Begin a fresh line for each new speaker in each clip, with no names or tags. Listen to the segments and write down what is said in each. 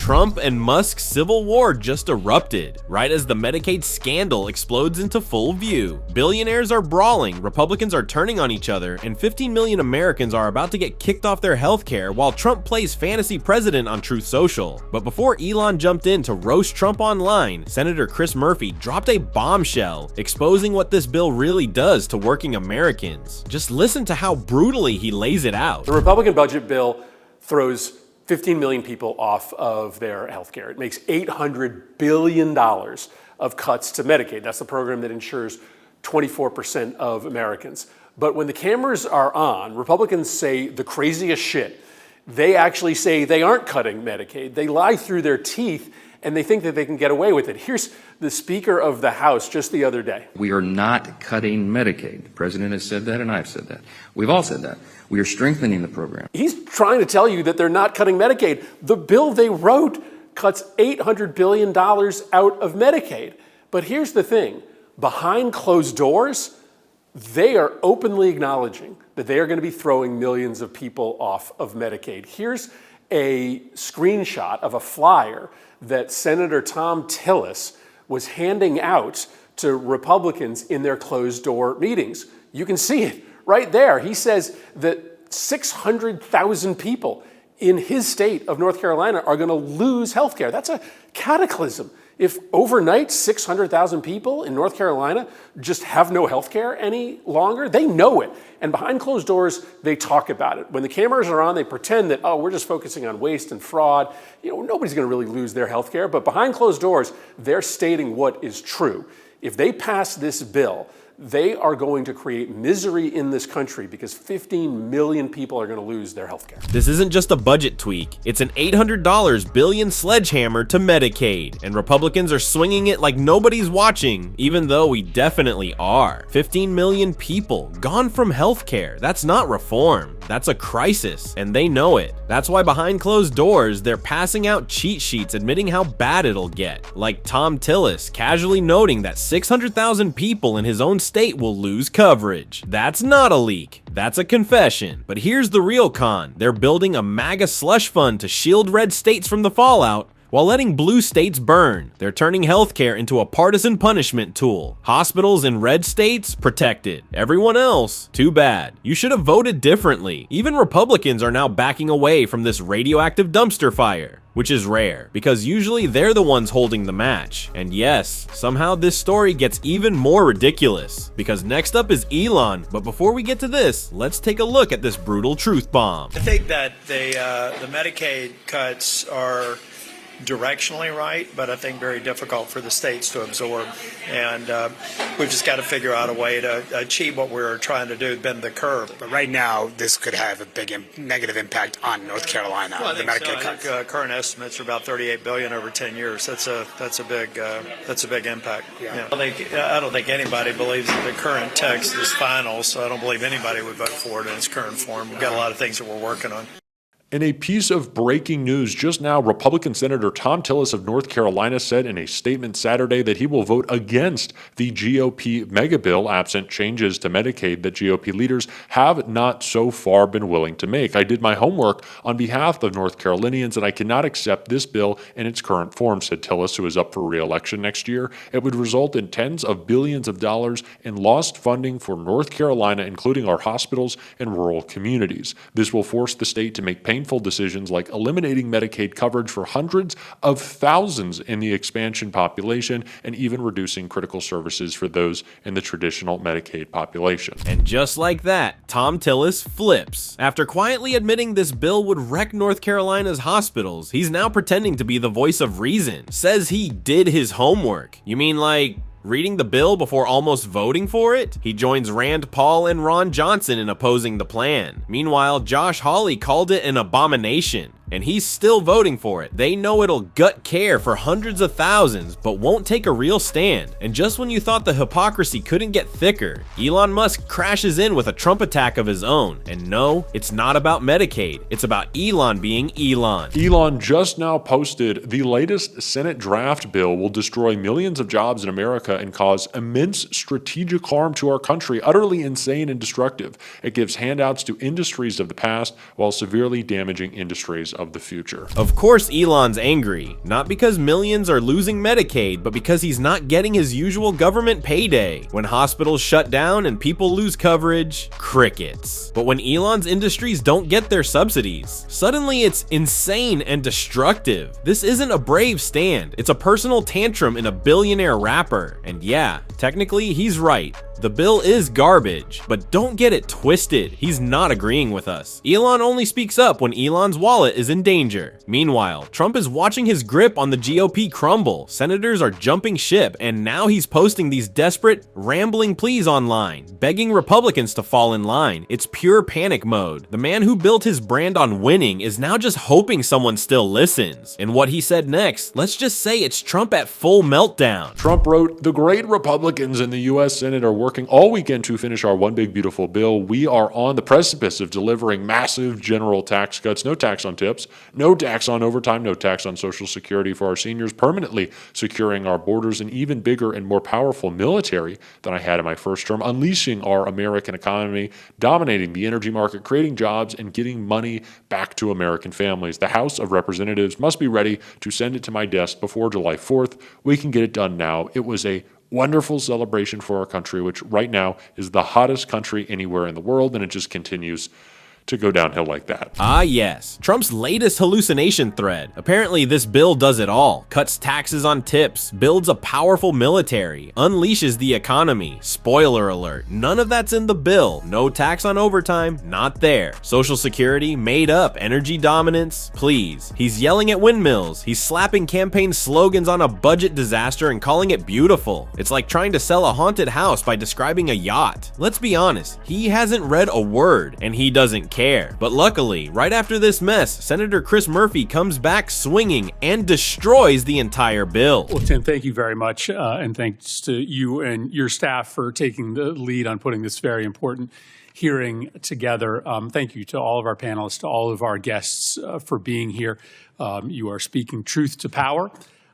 Trump and Musk's civil war just erupted, right as the Medicaid scandal explodes into full view. Billionaires are brawling, Republicans are turning on each other, and 15 million Americans are about to get kicked off their healthcare while Trump plays fantasy president on Truth Social. But before Elon jumped in to roast Trump online, Senator Chris Murphy dropped a bombshell, exposing what this bill really does to working Americans. Just listen to how brutally he lays it out.
The Republican budget bill throws 15 million people off of their health care. It makes $800 billion of cuts to Medicaid. That's the program that insures 24% of Americans. But when the cameras are on, Republicans say the craziest shit. They actually say they aren't cutting Medicaid. They lie through their teeth and they think that they can get away with it. Here's the Speaker of the House just the other day.
We are not cutting Medicaid. The President has said that and I've said that. We've all said that. We are strengthening the program.
He's trying to tell you that they're not cutting Medicaid. The bill they wrote cuts $800 billion out of Medicaid. But here's the thing. Behind closed doors, they are openly acknowledging that they are going to be throwing millions of people off of Medicaid. Here's a screenshot of a flyer that Senator Tom Tillis was handing out to Republicans in their closed-door meetings. You can see it right there. He says that 600,000 people in his state of North Carolina are going to lose health care. That's a cataclysm. If overnight 600,000 people in North Carolina just have no health care any longer, they know it. And behind closed doors, they talk about it. When the cameras are on, they pretend that, oh, we're just focusing on waste and fraud. You know, nobody's going to really lose their health care. But behind closed doors, they're stating what is true. If they pass this bill, they are going to create misery in this country because 15 million people are going to lose their health care.
This isn't just a budget tweak, it's an $800 billion sledgehammer to Medicaid, and Republicans are swinging it like nobody's watching, even though we definitely are. 15 million people gone from healthcare. That's not reform, that's a crisis, and they know it. That's why behind closed doors, they're passing out cheat sheets admitting how bad it'll get, like Tom Tillis casually noting that 600,000 people in his own state will lose coverage. That's not a leak, that's a confession. But here's the real con. They're building a MAGA slush fund to shield red states from the fallout while letting blue states burn. They're turning healthcare into a partisan punishment tool. Hospitals in red states, protected. Everyone else, too bad. You should have voted differently. Even Republicans are now backing away from this radioactive dumpster fire, which is rare, because usually they're the ones holding the match. And yes, somehow this story gets even more ridiculous, because next up is Elon. But before we get to this, let's take a look at this brutal truth bomb.
I think that the Medicaid cuts are directionally right, but I think very difficult for the states to absorb. And we've just got to figure out a way to achieve what we're trying to do, bend the curve.
But right now, this could have a big negative impact on North Carolina.
Well,
the Medicaid cuts.
I think, current estimates are about $38 billion over 10 years. That's a big impact.
Yeah.
I don't think anybody believes that the current text is final, so I don't believe anybody would vote for it in its current form. We've got a lot of things that we're working on.
In a piece of breaking news just now, Republican Senator Tom Tillis of North Carolina said in a statement Saturday that he will vote against the GOP mega bill absent changes to Medicaid that GOP leaders have not so far been willing to make. I did my homework on behalf of North Carolinians and I cannot accept this bill in its current form, said Tillis, who is up for re-election next year. It would result in tens of billions of dollars in lost funding for North Carolina, including our hospitals and rural communities. This will force the state to make painful decisions like eliminating Medicaid coverage for hundreds of thousands in the expansion population and even reducing critical services for those in the traditional Medicaid population.
And just like that, Tom Tillis flips. After quietly admitting this bill would wreck North Carolina's hospitals, he's now pretending to be the voice of reason. Says he did his homework. You mean like reading the bill before almost voting for it? He joins Rand Paul and Ron Johnson in opposing the plan. Meanwhile, Josh Hawley called it an abomination, and he's still voting for it. They know it'll gut care for hundreds of thousands, but won't take a real stand. And just when you thought the hypocrisy couldn't get thicker, Elon Musk crashes in with a Trump attack of his own. And no, it's not about Medicaid. It's about Elon being Elon.
Elon just now posted the latest Senate draft bill will destroy millions of jobs in America and cause immense strategic harm to our country, utterly insane and destructive. It gives handouts to industries of the past while severely damaging industries of the future.
Of course Elon's angry, not because millions are losing Medicaid, but because he's not getting his usual government payday. When hospitals shut down and people lose coverage, crickets. But when Elon's industries don't get their subsidies, suddenly it's insane and destructive. This isn't a brave stand, it's a personal tantrum in a billionaire rapper. And yeah, technically he's right. The bill is garbage, but don't get it twisted. He's not agreeing with us. Elon only speaks up when Elon's wallet is in danger. Meanwhile, Trump is watching his grip on the GOP crumble. Senators are jumping ship, and now he's posting these desperate, rambling pleas online, begging Republicans to fall in line. It's pure panic mode. The man who built his brand on winning is now just hoping someone still listens. And what he said next, let's just say it's Trump at full meltdown.
Trump wrote, "The great Republicans in the U.S. Senate are working all weekend to finish our one big beautiful bill. We are on the precipice of delivering massive general tax cuts, no tax on tips, no tax on overtime, no tax on Social Security for our seniors, permanently securing our borders, an even bigger and more powerful military than I had in my first term, unleashing our American economy, dominating the energy market, creating jobs, and getting money back to American families. The House of Representatives must be ready to send it to my desk before July 4th. We can get it done now. It was a wonderful celebration for our country, which right now is the hottest country anywhere in the world, and it just continues to go downhill like that."
Ah yes, Trump's latest hallucination thread. Apparently this bill does it all. Cuts taxes on tips, builds a powerful military, unleashes the economy. Spoiler alert, none of that's in the bill. No tax on overtime, not there. Social Security, made up. Energy dominance, please. He's yelling at windmills. He's slapping campaign slogans on a budget disaster and calling it beautiful. It's like trying to sell a haunted house by describing a yacht. Let's be honest, he hasn't read a word, and he doesn't care. But luckily, right after this mess, Senator Chris Murphy comes back swinging and destroys the entire bill.
Well, Tim, thank you very much, and thanks to you and your staff for taking the lead on putting this very important hearing together. Thank you to all of our panelists, to all of our guests for being here. You are speaking truth to power.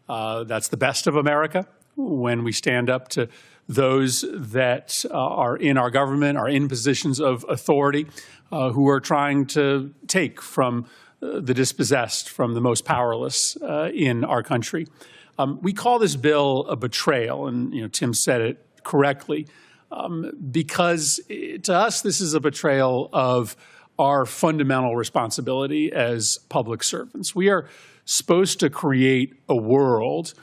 That's the best of America when we stand up to those that are in our government, are in positions of authority, who are trying to take from the dispossessed, from the most powerless in our country. We call this bill a betrayal, and Tim said it correctly, because to us this is a betrayal of our fundamental responsibility as public servants. We are supposed to create a world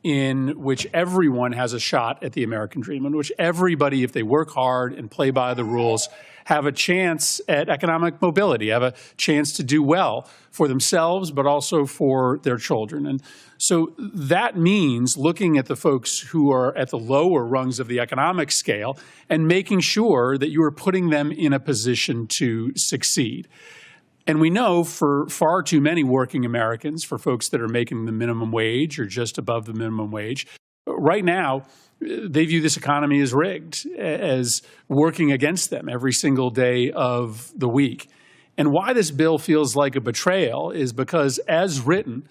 in which everyone has a shot at the American dream, in which everybody, if they work hard and play by the rules, have a chance at economic mobility, have a chance to do well for themselves, but also for their children. And so that means looking at the folks who are at the lower rungs of the economic scale and making sure that you are putting them in a position to succeed. And we know for far too many working Americans, for folks that are making the minimum wage or just above the minimum wage, right now, they view this economy as rigged, as working against them every single day of the week. And why this bill feels like a betrayal is because, as written,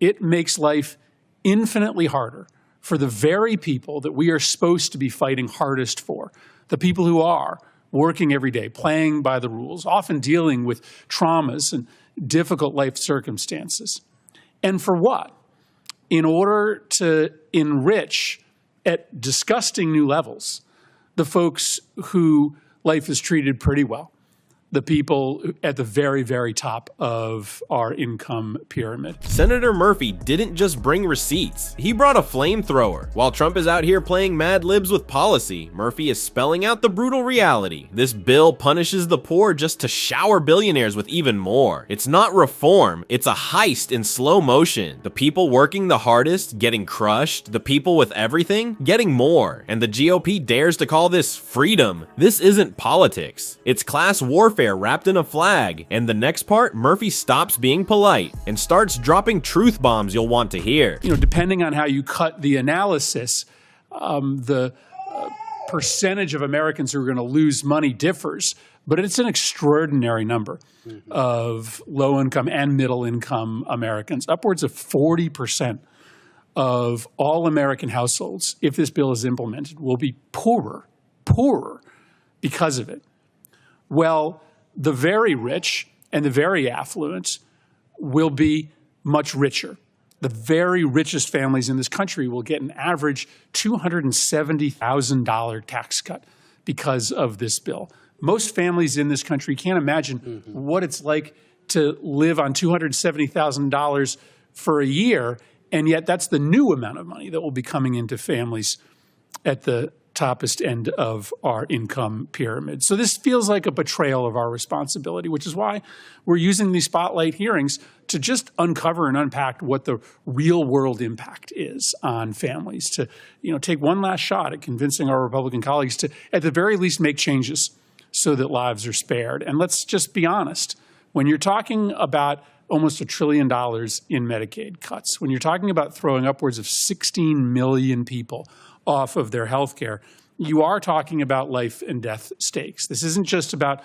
it makes life infinitely harder for the very people that we are supposed to be fighting hardest for, the people who are working every day, playing by the rules, often dealing with traumas and difficult life circumstances. And for what? In order to enrich at disgusting new levels the folks who life has treated pretty well, the people at the very, very top of our income pyramid.
Senator Murphy didn't just bring receipts, he brought a flamethrower. While Trump is out here playing Mad Libs with policy, Murphy is spelling out the brutal reality. This bill punishes the poor just to shower billionaires with even more. It's not reform, it's a heist in slow motion. The people working the hardest getting crushed, the people with everything getting more. And the GOP dares to call this freedom. This isn't politics, it's class warfare wrapped in a flag. And the next part, Murphy stops being polite and starts dropping truth bombs you'll want to hear.
Depending on how you cut the analysis, the percentage of Americans who are going to lose money differs, but it's an extraordinary number of low-income and middle-income Americans. Upwards of 40% of all American households, if this bill is implemented, will be poorer because of it. Well, the very rich and the very affluent will be much richer. The very richest families in this country will get an average $270,000 tax cut because of this bill. Most families in this country can't imagine what it's like to live on $270,000 for a year, and yet that's the new amount of money that will be coming into families at the toppest end of our income pyramid. So this feels like a betrayal of our responsibility, which is why we're using these spotlight hearings to just uncover and unpack what the real world impact is on families, to take one last shot at convincing our Republican colleagues to, at the very least, make changes so that lives are spared. And let's just be honest, when you're talking about almost $1 trillion in Medicaid cuts, when you're talking about throwing upwards of 16 million people off of their health care, you are talking about life and death stakes. This isn't just about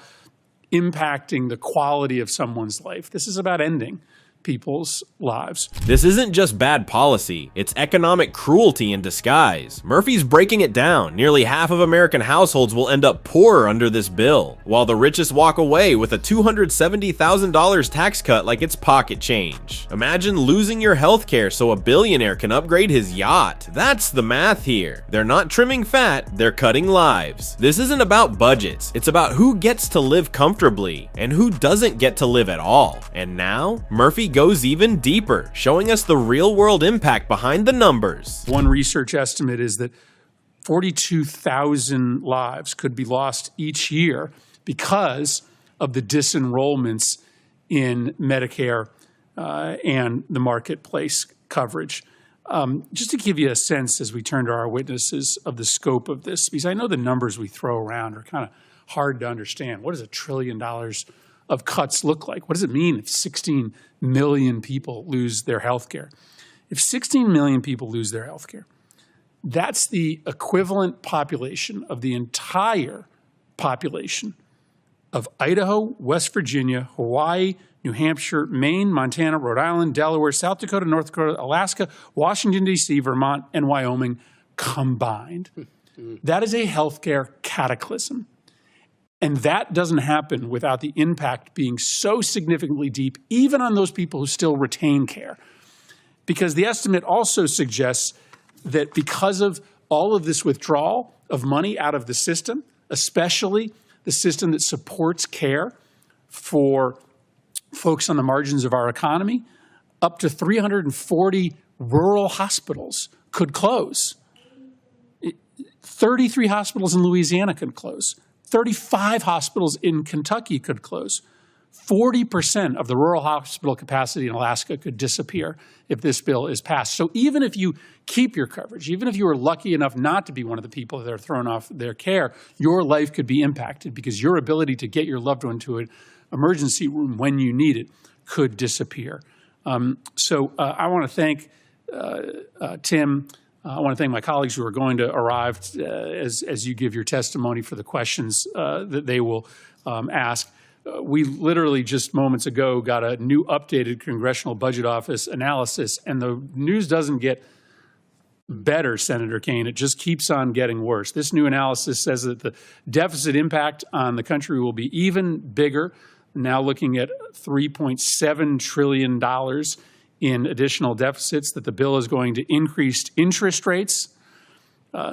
impacting the quality of someone's life. This is about ending people's lives.
This isn't just bad policy, it's economic cruelty in disguise. Murphy's breaking it down. Nearly half of American households will end up poorer under this bill, while the richest walk away with a $270,000 tax cut like it's pocket change. Imagine losing your health care so a billionaire can upgrade his yacht. That's the math here. They're not trimming fat, they're cutting lives. This isn't about budgets, it's about who gets to live comfortably and who doesn't get to live at all. And now, Murphy goes even deeper, showing us the real-world impact behind the numbers.
One research estimate is that 42,000 lives could be lost each year because of the disenrollments in Medicare and the marketplace coverage. Just to give you a sense as we turn to our witnesses of the scope of this, because I know the numbers we throw around are kind of hard to understand. What does $1 trillion of cuts look like? What does it mean if 16 million people lose their health care? If 16 million people lose their health care, that's the equivalent population of the entire population of Idaho, West Virginia, Hawaii, New Hampshire, Maine, Montana, Rhode Island, Delaware, South Dakota, North Dakota, Alaska, Washington, D.C., Vermont, and Wyoming combined. That is a healthcare cataclysm. And that doesn't happen without the impact being so significantly deep, even on those people who still retain care. Because the estimate also suggests that because of all of this withdrawal of money out of the system, especially the system that supports care for folks on the margins of our economy, up to 340 rural hospitals could close. 33 hospitals in Louisiana could close. 35 hospitals in Kentucky could close. 40% of the rural hospital capacity in Alaska could disappear if this bill is passed. So even if you keep your coverage, even if you are lucky enough not to be one of the people that are thrown off their care, your life could be impacted because your ability to get your loved one to an emergency room when you need it could disappear. I want to thank Tim. I want to thank my colleagues who are going to arrive as you give your testimony for the questions that they will ask. We literally just moments ago got a new updated Congressional Budget Office analysis, and the news doesn't get better, Senator Kaine. It just keeps on getting worse. This new analysis says that the deficit impact on the country will be even bigger, now looking at $3.7 trillion in additional deficits, that the bill is going to increase interest rates.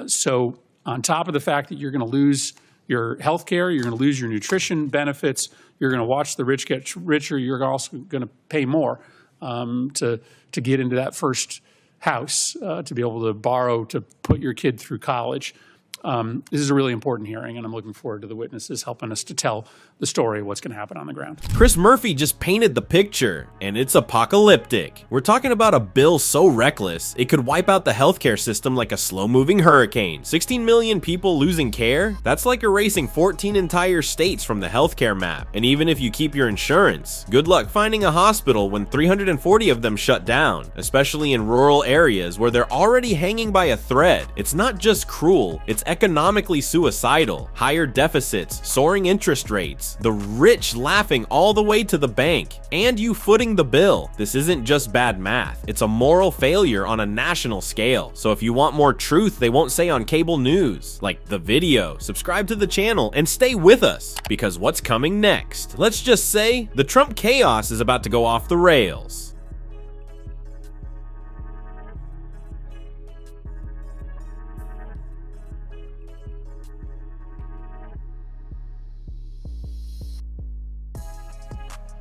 So on top of the fact that you're going to lose your health care, you're going to lose your nutrition benefits, you're going to watch the rich get richer, you're also going to pay more to get into that first house, to be able to borrow to put your kid through college. This is a really important hearing, and I'm looking forward to the witnesses helping us to tell the story of what's going to happen on the ground.
Chris Murphy just painted the picture, and it's apocalyptic. We're talking about a bill so reckless, it could wipe out the healthcare system like a slow-moving hurricane. 16 million people losing care? That's like erasing 14 entire states from the healthcare map. And even if you keep your insurance, good luck finding a hospital when 340 of them shut down, especially in rural areas where they're already hanging by a thread. It's not just cruel, it's economically suicidal. Higher deficits, soaring interest rates, tax, the rich laughing all the way to the bank, and you footing the bill. This isn't just bad math, it's a moral failure on a national scale. So if you want more truth they won't say on cable news, like the video, subscribe to the channel and stay with us, because what's coming next? Let's just say the Trump chaos is about to go off the rails.